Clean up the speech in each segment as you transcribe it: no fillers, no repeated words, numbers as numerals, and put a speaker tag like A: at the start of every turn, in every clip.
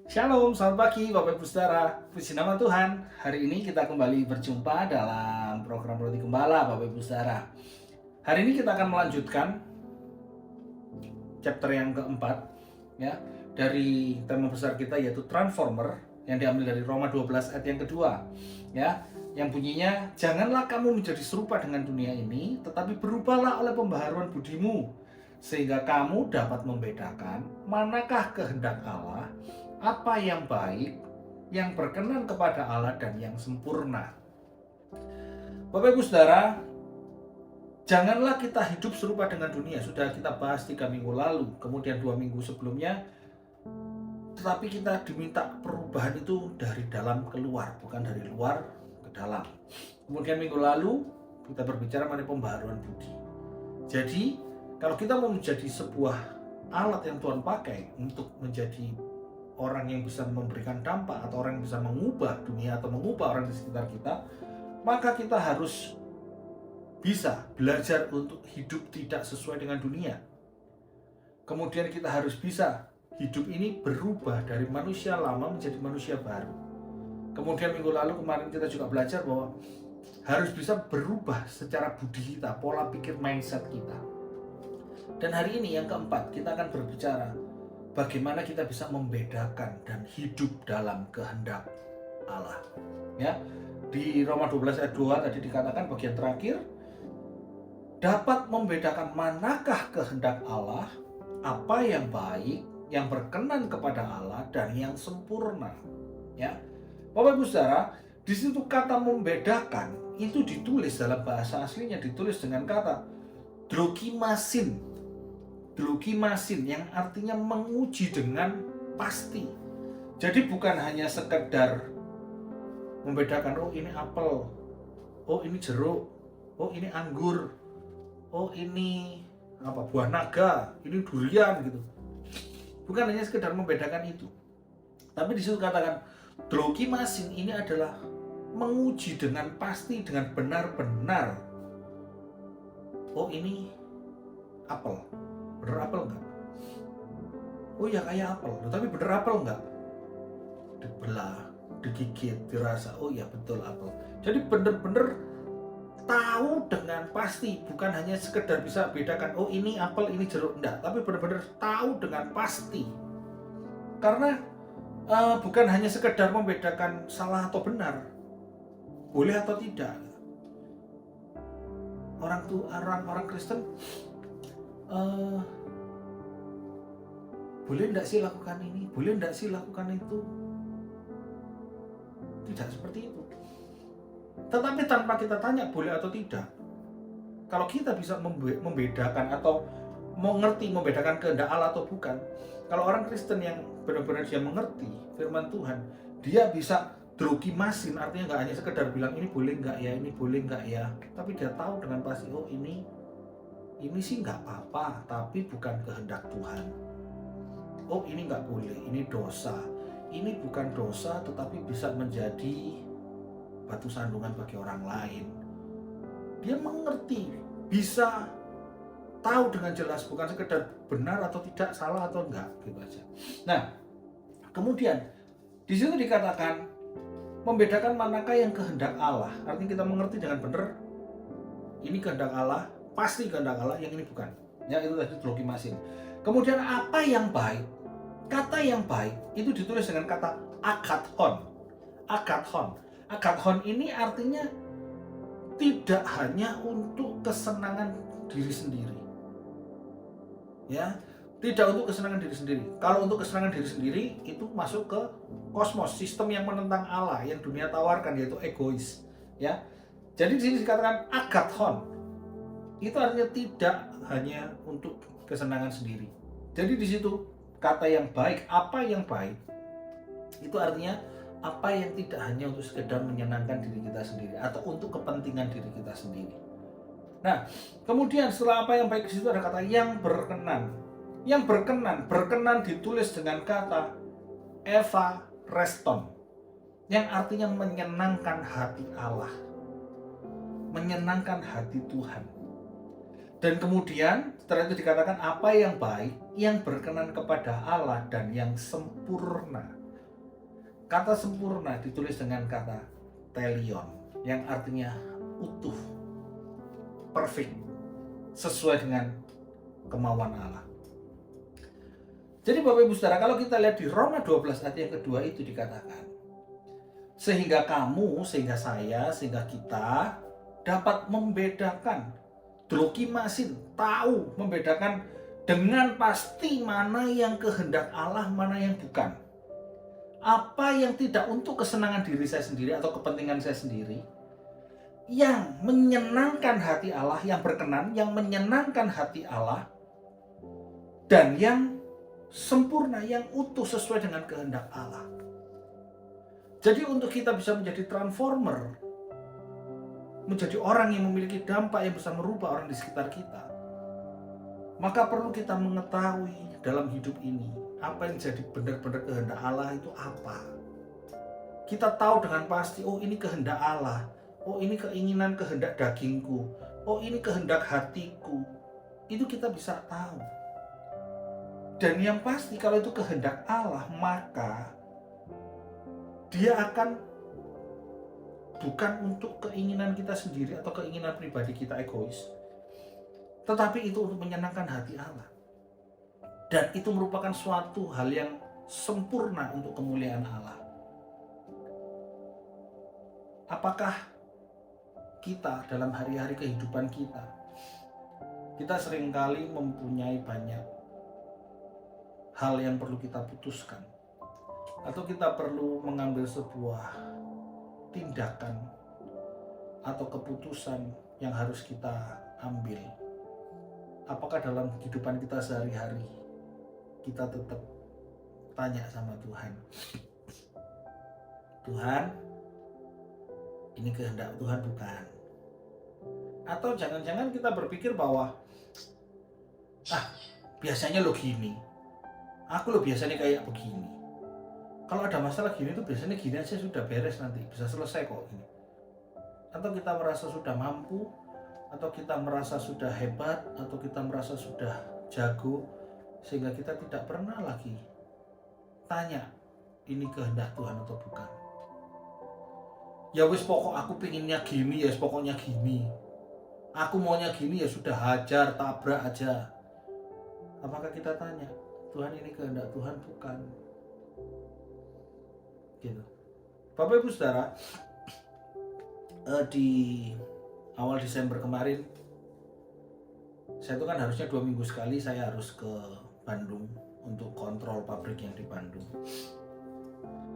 A: Shalom, selamat pagi Bapak Ibu Saudara. Puji nama Tuhan. Hari ini kita kembali berjumpa dalam program Roti Gembala Bapak Ibu Saudara. Hari ini kita akan melanjutkan chapter yang keempat ya, dari tema besar kita yaitu Transformer yang diambil dari Roma 12 ayat yang kedua ya, yang bunyinya, janganlah kamu menjadi serupa dengan dunia ini, tetapi berubahlah oleh pembaharuan budimu, sehingga kamu dapat membedakan manakah kehendak Allah, apa yang baik, yang berkenan kepada Allah, dan yang sempurna. Bapak Ibu Saudara, janganlah kita hidup serupa dengan dunia. Sudah kita bahas 3 minggu lalu, kemudian 2 minggu sebelumnya. Tetapi kita diminta perubahan itu dari dalam keluar, bukan dari luar ke dalam. Kemudian minggu lalu kita berbicara mengenai pembaharuan budi. Jadi kalau kita mau menjadi sebuah alat yang Tuhan pakai untuk menjadi orang yang bisa memberikan dampak atau orang yang bisa mengubah dunia atau mengubah orang di sekitar kita, maka kita harus bisa belajar untuk hidup tidak sesuai dengan dunia. Kemudian kita harus bisa hidup ini berubah dari manusia lama menjadi manusia baru. Kemudian minggu lalu kemarin kita juga belajar bahwa harus bisa berubah secara budi kita, pola pikir, mindset kita. Dan hari ini yang keempat kita akan berbicara bagaimana kita bisa membedakan dan hidup dalam kehendak Allah. Ya, di Roma 12 ayat 2 tadi dikatakan bagian terakhir, dapat membedakan manakah kehendak Allah, apa yang baik, yang berkenan kepada Allah, dan yang sempurna. Ya, Bapak Ibu Saudara, di situ kata membedakan itu ditulis dalam bahasa aslinya, ditulis dengan kata drokimasin. Drokimasin yang artinya menguji dengan pasti. Jadi bukan hanya sekedar membedakan, oh ini apel, oh ini jeruk, oh ini anggur, oh ini apa, buah naga, ini durian gitu. Bukan hanya sekedar membedakan itu. Tapi di situ katakan drokimasin ini adalah menguji dengan pasti, dengan benar-benar. Oh ini apel. Bener apel enggak? Oh ya kayak apel, tapi bener apel enggak? Dibelah, digigit, dirasa, oh ya betul apel. Jadi bener-bener tahu dengan pasti, bukan hanya sekedar bisa bedakan, oh ini apel, ini jeruk, enggak, tapi bener-bener tahu dengan pasti. Karena bukan hanya sekedar membedakan salah atau benar, boleh atau tidak. Orang Kristen boleh enggak sih lakukan ini, boleh enggak sih lakukan itu. Tidak seperti itu. Tetapi tanpa kita tanya boleh atau tidak, kalau kita bisa membedakan atau mengerti, membedakan kehendak Allah atau bukan, kalau orang Kristen yang benar-benar dia mengerti firman Tuhan, dia bisa drokimasin, artinya nggak hanya sekedar bilang ini boleh nggak ya, ini boleh nggak ya, tapi dia tahu dengan pasti, oh ini sih nggak apa-apa, tapi bukan kehendak Tuhan. Oh ini nggak boleh, ini dosa. Ini bukan dosa, tetapi bisa menjadi batu sandungan bagi orang lain. Dia mengerti, bisa tahu dengan jelas, bukan sekedar benar atau tidak, salah atau enggak, gitu aja. Nah, kemudian di situ dikatakan membedakan manakah yang kehendak Allah. Artinya kita mengerti dengan benar, ini kehendak Allah, pasti kehendak Allah, yang ini bukan. Ya, itu tadi drokimasin. Kemudian apa yang baik? Kata yang baik itu ditulis dengan kata agathon. Agathon. Agathon ini artinya tidak hanya untuk kesenangan diri sendiri. Ya, tidak untuk kesenangan diri sendiri. Kalau untuk kesenangan diri sendiri itu masuk ke kosmos, sistem yang menentang Allah yang dunia tawarkan, yaitu egois. Ya. Jadi di sini dikatakan agathon. Itu artinya tidak hanya untuk kesenangan sendiri. Jadi di situ kata yang baik, apa yang baik, itu artinya apa yang tidak hanya untuk sekedar menyenangkan diri kita sendiri atau untuk kepentingan diri kita sendiri. Nah, kemudian setelah apa yang baik, di situ ada kata yang berkenan. Yang berkenan ditulis dengan kata Eva Reston, yang artinya menyenangkan hati Allah, menyenangkan hati Tuhan. Dan kemudian setelah itu dikatakan apa yang baik, yang berkenan kepada Allah dan yang sempurna. Kata sempurna ditulis dengan kata telion, yang artinya utuh, perfect, sesuai dengan kemauan Allah. Jadi Bapak Ibu Saudara, kalau kita lihat di Roma 12 ayat yang kedua itu dikatakan, sehingga kamu, sehingga saya, sehingga kita dapat membedakan, dokimasin, tahu, membedakan dengan pasti mana yang kehendak Allah, mana yang bukan. Apa yang tidak untuk kesenangan diri saya sendiri atau kepentingan saya sendiri, yang menyenangkan hati Allah, yang berkenan, yang menyenangkan hati Allah, dan yang sempurna, yang utuh sesuai dengan kehendak Allah. Jadi untuk kita bisa menjadi transformer, menjadi orang yang memiliki dampak yang bisa merubah orang di sekitar kita, maka perlu kita mengetahui dalam hidup ini apa yang jadi benar-benar kehendak Allah itu apa. Kita tahu dengan pasti, oh ini kehendak Allah, oh ini keinginan kehendak dagingku, oh ini kehendak hatiku. Itu kita bisa tahu. Dan yang pasti kalau itu kehendak Allah, maka dia akan bukan untuk keinginan kita sendiri atau keinginan pribadi kita egois, tetapi itu untuk menyenangkan hati Allah. Dan itu merupakan suatu hal yang sempurna untuk kemuliaan Allah. Apakah kita dalam hari-hari kehidupan kita seringkali mempunyai banyak hal yang perlu kita putuskan, atau kita perlu mengambil sebuah tindakan atau keputusan yang harus kita ambil? Apakah dalam kehidupan kita sehari-hari kita tetap tanya sama Tuhan, Tuhan, ini kehendak Tuhan bukan? Atau jangan-jangan kita berpikir bahwa biasanya lo gini, aku lo biasanya kayak begini, kalau ada masalah gini tuh biasanya gini aja sudah beres, nanti bisa selesai kok ini. Atau kita merasa sudah mampu, atau kita merasa sudah hebat, atau kita merasa sudah jago, sehingga kita tidak pernah lagi tanya ini kehendak Tuhan atau bukan. Ya wis pokok aku pinginnya gini, ya pokoknya gini, aku maunya gini, ya sudah hajar tabrak aja. Apakah kita tanya, Tuhan ini kehendak Tuhan bukan? Gitu. Bapak Ibu Saudara, di awal Desember kemarin, saya itu kan harusnya 2 minggu sekali saya harus ke Bandung untuk kontrol pabrik yang di Bandung.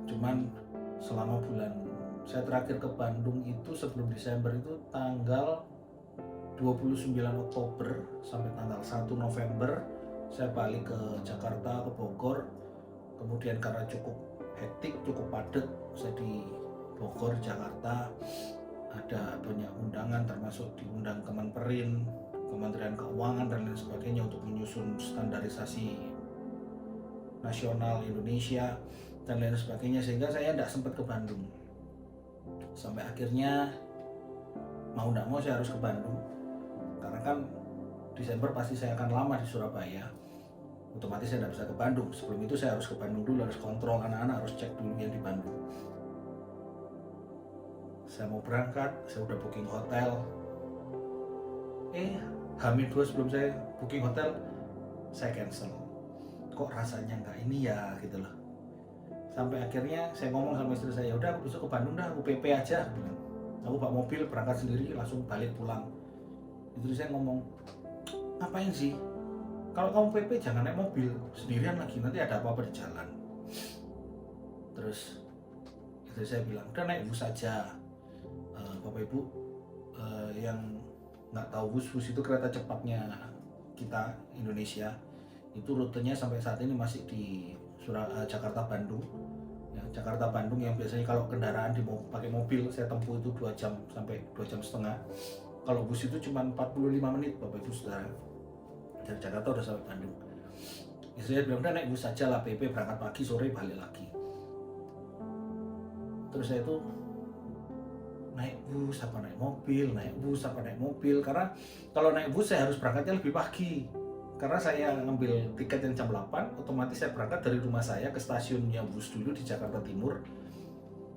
A: Cuman selama bulan saya terakhir ke Bandung itu sebelum Desember itu tanggal 29 Oktober sampai tanggal 1 November saya balik ke Jakarta, ke Bogor. Kemudian karena cukup hektik, cukup padat, saya di Bogor, Jakarta, ada banyak undangan, termasuk diundang Kemenperin, Kementerian Keuangan dan lain sebagainya untuk menyusun standarisasi nasional Indonesia dan lain sebagainya, sehingga saya tidak sempat ke Bandung. Sampai akhirnya mau tidak mau saya harus ke Bandung, karena kan Desember pasti saya akan lama di Surabaya, otomatis saya tidak bisa ke Bandung. Sebelum itu saya harus ke Bandung dulu, harus kontrol anak-anak, harus cek dulu yang di Bandung. Saya mau berangkat, saya udah booking hotel. H-2 sebelum saya booking hotel, saya cancel. Kok rasanya nggak ini ya, gitu loh. Sampai akhirnya saya ngomong sama istri saya, udah aku besok ke Bandung dah, aku PP aja, bilang. Aku bawa mobil, berangkat sendiri, langsung balik pulang. Istri saya ngomong, ngapain sih? Kalau kamu PP jangan naik mobil sendirian lagi, nanti ada apa-apa di jalan. Terus istri saya bilang, udah naik bus aja. Bapak Ibu yang nggak tahu, bus itu kereta cepatnya kita Indonesia, itu rutenya sampai saat ini masih di Jakarta Bandung ya, Jakarta Bandung yang biasanya kalau kendaraan pakai mobil saya tempuh itu 2 jam sampai 2 jam setengah. Kalau bus itu cuma 45 menit Bapak Ibu Saudara, dari Jakarta udah sampai Bandung. Saya bilang udah naik bus saja lah, PP berangkat pagi sore balik lagi. Terus saya itu naik bus apa naik mobil, naik bus apa naik mobil. Karena kalau naik bus saya harus berangkatnya lebih pagi. Karena saya ngambil tiket yang jam 8, otomatis saya berangkat dari rumah saya ke stasiunnya bus dulu di Jakarta Timur.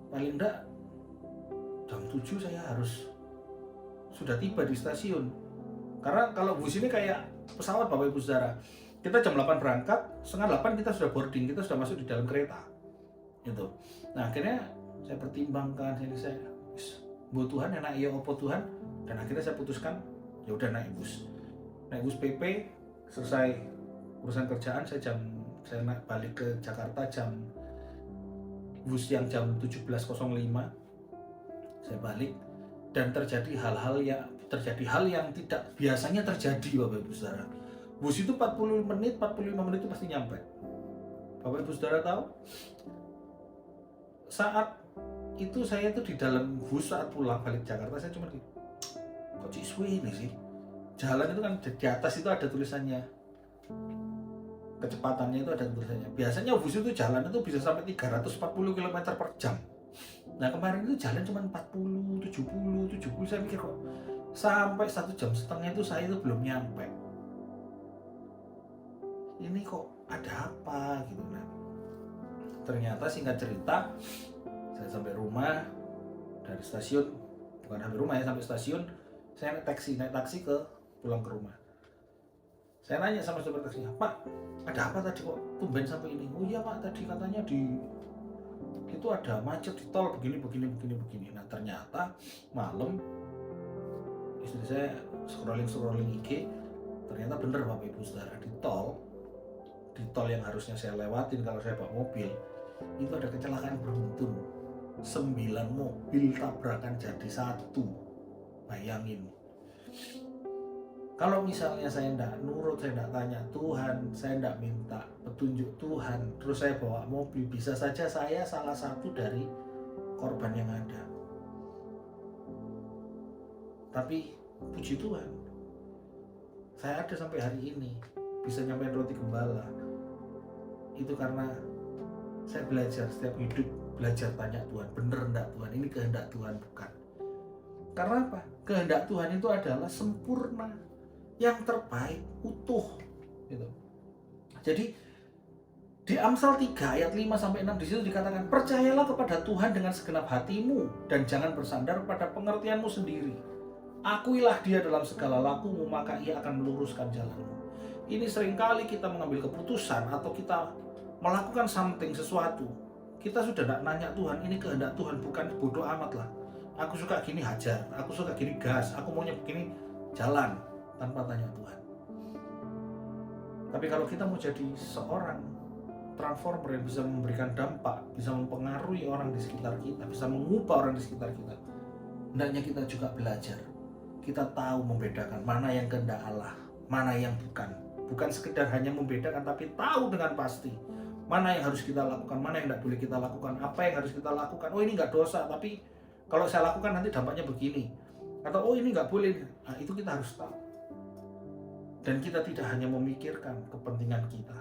A: Paling enggak jam 7 saya harus sudah tiba di stasiun. Karena kalau bus ini kayak pesawat Bapak Ibu Saudara. Kita jam 8 berangkat, setengah 8 kita sudah boarding, kita sudah masuk di dalam kereta. Gitu. Nah, akhirnya saya pertimbangkan, saya buat Tuhan enak ya opo Tuhan, dan akhirnya saya putuskan ya udah naik bus PP. Selesai urusan kerjaan saya naik balik ke Jakarta bus yang jam 17.05 saya balik, dan terjadi hal yang tidak biasanya terjadi Bapak Ibu Saudara. Bus itu 45 menit itu pasti nyampe. Bapak Ibu Saudara tahu, saat itu saya tuh di dalam bus saat pulang balik Jakarta, saya cuma kok ciswe ini sih. Jalan itu kan di atas itu ada tulisannya, kecepatannya itu ada tulisannya. Biasanya bus itu jalan itu bisa sampai 340 km per jam. Nah kemarin itu jalan cuma 40, 70, saya mikir kok sampai 1,5 jam itu saya itu belum nyampe. Ini kok ada apa gitu. Nah ternyata singkat cerita, saya sampai rumah dari stasiun, bukan sampai rumah ya, sampai stasiun saya naik taksi ke pulang ke rumah. Saya nanya sama sopir taksinya, Pak ada apa tadi kok tumben sampai ini? Oh iya Pak, tadi katanya itu ada macet di tol begini. Nah ternyata malam istri saya scrolling IG, ternyata bener Bapak Ibu Saudara, di tol yang harusnya saya lewatin kalau saya bawa mobil, itu ada kecelakaan beruntun. 9 mobil tabrakan jadi 1. Bayangin. Kalau misalnya saya tidak nurut, saya tidak tanya Tuhan, saya tidak minta petunjuk Tuhan, terus saya bawa mobil, bisa saja saya salah satu dari korban yang ada. Tapi puji Tuhan, saya ada sampai hari ini, bisa nyampein roti gembala. Itu karena saya belajar setiap hidup, belajar tanya Tuhan, bener enggak Tuhan, ini kehendak Tuhan bukan. Karena apa? Kehendak Tuhan itu adalah sempurna, yang terbaik, utuh gitu. Jadi di Amsal 3 ayat 5-6 di situ dikatakan, percayalah kepada Tuhan dengan segenap hatimu dan jangan bersandar pada pengertianmu sendiri. Akuilah Dia dalam segala lakumu, maka Ia akan meluruskan jalanmu. Ini seringkali kita mengambil keputusan atau kita melakukan sesuatu, kita sudah tidak nanya Tuhan, ini kehendak Tuhan bukan, bodoh amat lah. Aku suka gini hajar, aku suka gini gas, aku maunya begini jalan, tanpa tanya Tuhan. Tapi kalau kita mau jadi seorang transformer yang bisa memberikan dampak, bisa mempengaruhi orang di sekitar kita, bisa mengubah orang di sekitar kita, hendaknya kita juga belajar. Kita tahu membedakan mana yang kehendak Allah, mana yang bukan. Bukan sekedar hanya membedakan, tapi tahu dengan pasti mana yang harus kita lakukan, mana yang tidak boleh kita lakukan, apa yang harus kita lakukan. Oh ini nggak dosa, tapi kalau saya lakukan nanti dampaknya begini. Atau oh ini nggak boleh. Nah, itu kita harus tahu. Dan kita tidak hanya memikirkan kepentingan kita,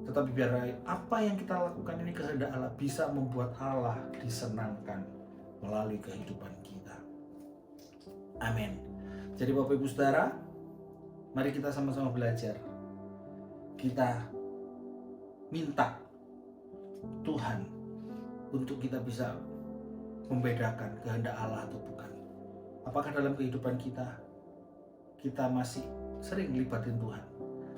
A: tetapi biar apa yang kita lakukan ini kehendak Allah, bisa membuat Allah disenangkan melalui kehidupan kita. Amin. Jadi Bapak Ibu Saudara, mari kita sama-sama belajar. Kita minta Tuhan untuk kita bisa membedakan kehendak Allah atau bukan. Apakah dalam kehidupan kita masih sering libatin Tuhan,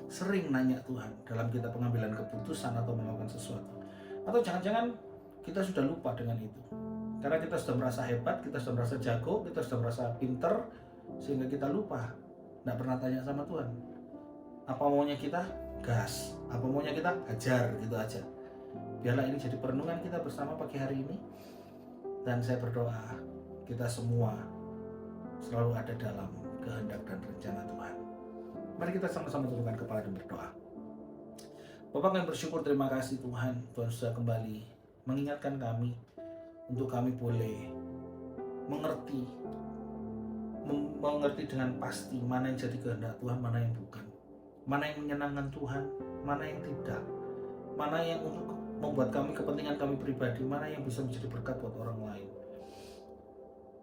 A: sering nanya Tuhan dalam kita pengambilan keputusan atau melakukan sesuatu? Atau jangan-jangan kita sudah lupa dengan itu, karena kita sudah merasa hebat, kita sudah merasa jago, kita sudah merasa pinter, sehingga kita lupa, tidak pernah tanya sama Tuhan. Apa maunya kita? Gas. Apa maunya kita? Hajar, gitu aja. Biarlah ini jadi perenungan kita bersama pagi hari ini. Dan saya berdoa kita semua selalu ada dalam kehendak dan rencana Tuhan. Mari kita sama-sama tundukkan kepala dan berdoa. Bapak, kami bersyukur, terima kasih Tuhan. Tuhan sudah kembali mengingatkan kami untuk kami boleh mengerti dengan pasti mana yang jadi kehendak Tuhan, mana yang bukan, mana yang menyenangkan Tuhan, mana yang tidak, mana yang untuk membuat kami kepentingan kami pribadi, mana yang bisa menjadi berkat buat orang lain.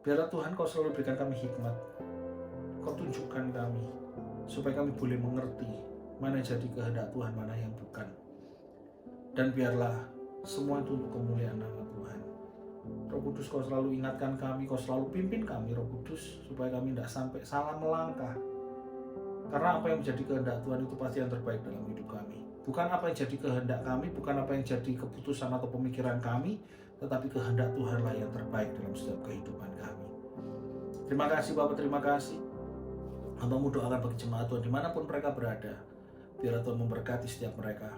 A: Biarlah Tuhan Kau selalu berikan kami hikmat. Kau tunjukkan kami supaya kami boleh mengerti mana yang jadi kehendak Tuhan, mana yang bukan. Dan biarlah semua itu untuk kemuliaan nama Tuhan. Roh Kudus, Kau selalu ingatkan kami, Kau selalu pimpin kami, Roh Kudus, supaya kami tidak sampai salah melangkah. Karena apa yang menjadi kehendak Tuhan itu pasti yang terbaik dalam hidup kami. Bukan apa yang jadi kehendak kami, bukan apa yang jadi keputusan atau pemikiran kami, tetapi kehendak Tuhanlah yang terbaik dalam setiap kehidupan kami. Terima kasih Bapak, terima kasih. Hamba-Mu doakan bagi jemaat Tuhan dimanapun mereka berada. Biarlah Tuhan memberkati setiap mereka.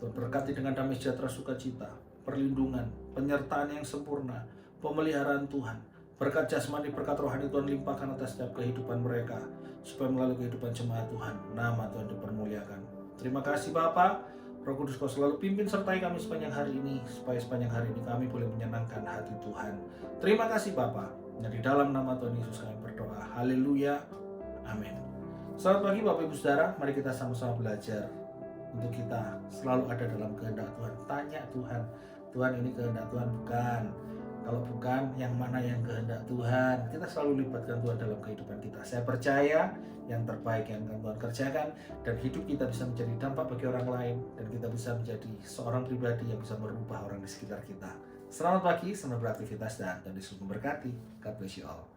A: Tuhan berkati dengan damai sejahtera sukacita, perlindungan, penyertaan yang sempurna, pemeliharaan Tuhan. Berkat jasmani, berkat rohani Tuhan limpahkan atas setiap kehidupan mereka, supaya melalui kehidupan jemaat Tuhan, nama Tuhan dipermuliakan. Terima kasih Bapa. Roh Kudus, Kau selalu pimpin sertai kami sepanjang hari ini, supaya sepanjang hari ini kami boleh menyenangkan hati Tuhan. Terima kasih Bapa. Di dalam nama Tuhan Yesus kami berdoa. Haleluya. Amin. Selamat pagi Bapak Ibu Saudara. Mari kita sama-sama belajar untuk kita selalu ada dalam kehendak Tuhan. Tanya Tuhan, Tuhan ini kehendak Tuhan bukan? Kalau bukan, yang mana yang kehendak Tuhan? Kita selalu libatkan Tuhan dalam kehidupan kita. Saya percaya yang terbaik yang akan Tuhan kerjakan, dan hidup kita bisa menjadi dampak bagi orang lain, dan kita bisa menjadi seorang pribadi yang bisa merubah orang di sekitar kita. Selamat pagi, selamat beraktivitas, dan Tuhan Yesus memberkati. God bless you all.